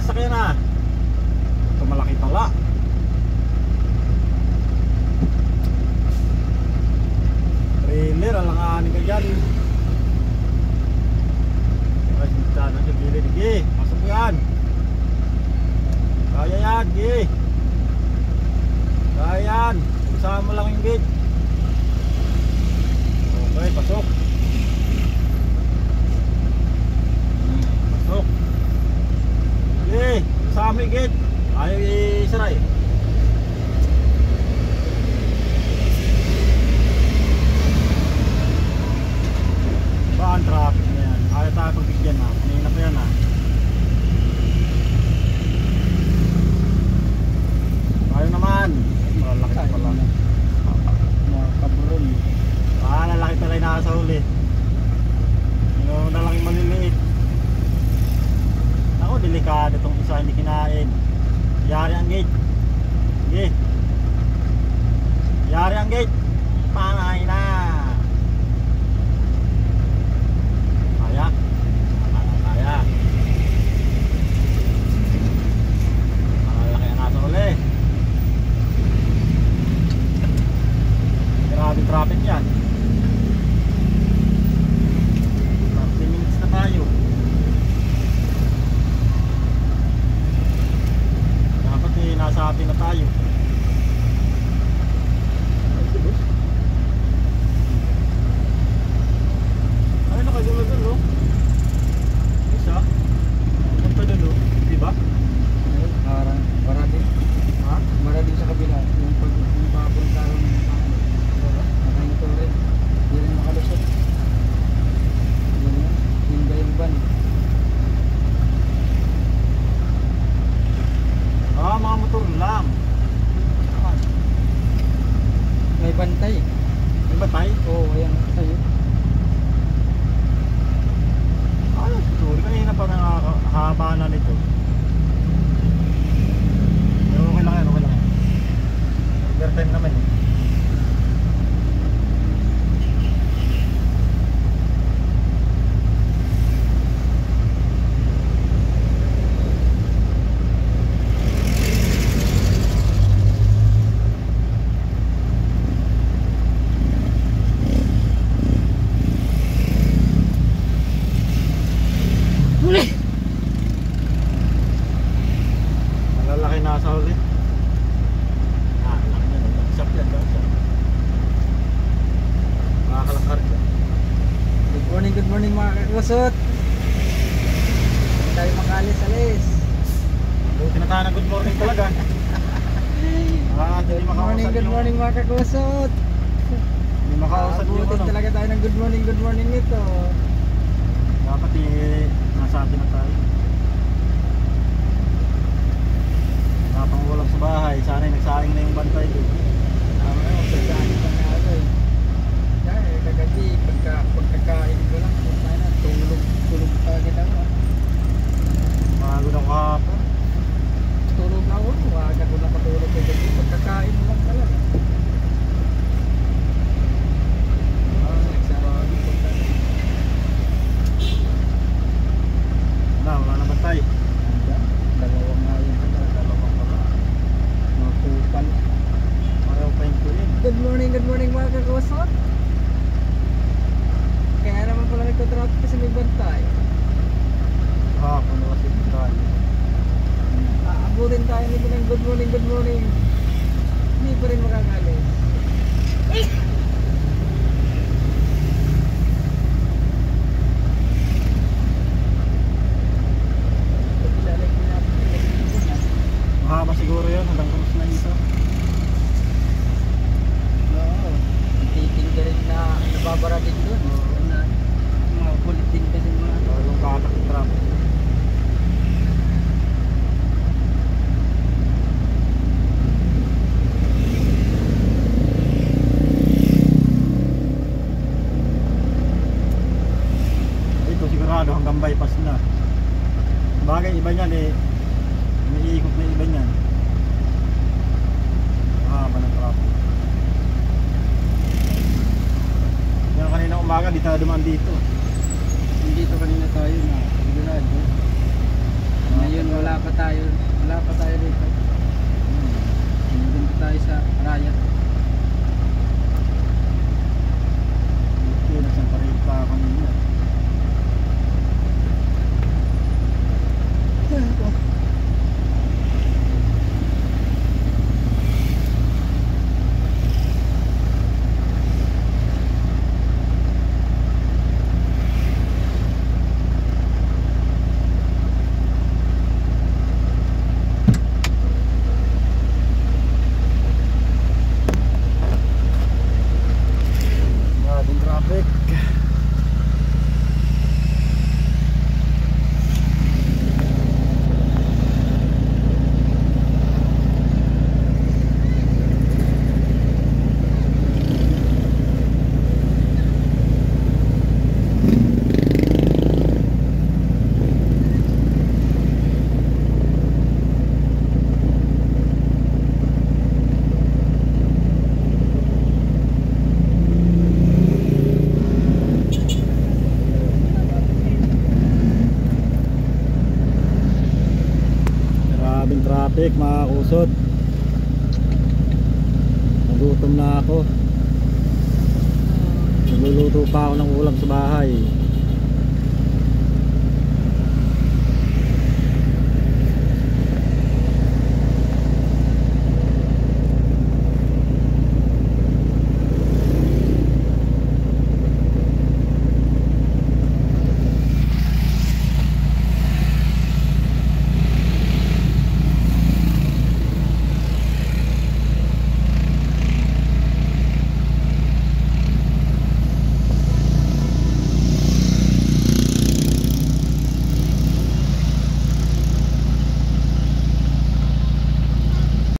sasakyan na. Ito malaki pala. Trailer, alanganin ka dyan. Ay, sinta na sa gilid. Sige, pasok yan. Kaya yan, sige. Kaya yan. Isama mo lang yung gate. Okay, pasok. Pasok. Sige, isama yung gate. Ayaw isaray. Ba ang traffic na yan? Ayaw tayo pagbigyan na. Kanina pa yan ha. Ayaw naman. Malalaki pa pala. Mga kaburon. Lalaki pala yung nasa huli. Yung nalaking maliliit. Ako, delikado itong isa, hindi kinain. Yari ang gate. Sige. Yari ang gate. Pangay na. Kaya. Kaya. Malalaki ang nasa huli. Grabe traffic yan. 30 minutes na tayo. Dapat nasa atin na tayo. Ay, nakagulo dun, no? Isa? Punta dun, no? Diba? Para din. Ha? Para din sa kabila. Yung papunta rin ng pangalo. Nakainito rin. Hindi rin makalusot. Yun yan. Yung gayong ban. Mga motor lang. May bantay. May batay? Oo, ayan. Sa'yo. Ay, sorry. Kanina pa nakahaba na nito. Pero okay lang yan, okay lang yan. Overtime naman eh. Malalaki na sa huli. Laki na. Shop yan. Makakalangkar yan. Good morning mga kakusot. Hindi tayo makalis-alis. Buti na tayo ng good morning talaga. Hindi makausap Good morning mga kakusot. Hindi makausap yung Abutin ano. talaga tayo ng good morning nito. Dapat nasa atin na tayo. Napang walang sa bahay. Sana'y nagsaing na yung bantay doon. Pagkain pa nga ako eh. Dahil kagabi, pagkakain ko lang, tulog agad ako. Pagod ako kahapon. Tulog na ako, aga ko nakatulog kagabi, pagkakain mo lang talaga. Wala na bantay. Dalawang nga yun. Dalawang pala. Mga kupal. Ayaw pa yung kuhin. Good morning mga kakusot. Kaya naman pala nagtatraffic kasi may bantay. Kahapon na kasi tayo. Aabutin tayo nito ng good morning. Hindi pa rin makakalis. Mahaba siguro yun hanggang krus na ito. Oo. Titing ka rin na nababara din doon. Mga kulit din kasi mga Yung katak yung traffic. Ito sigurado hanggang bypass na. Bagay iba niyan eh. Umiikot na iba niyan. Mahaba ng traffic. Yan kanina umaga di tayo dumaan dito. dito kanina tayo na sigurado. Ngayon wala pa tayo traffic mga kusot. Nagutom na ako. Nagluluto pa ako ng ulam sa bahay.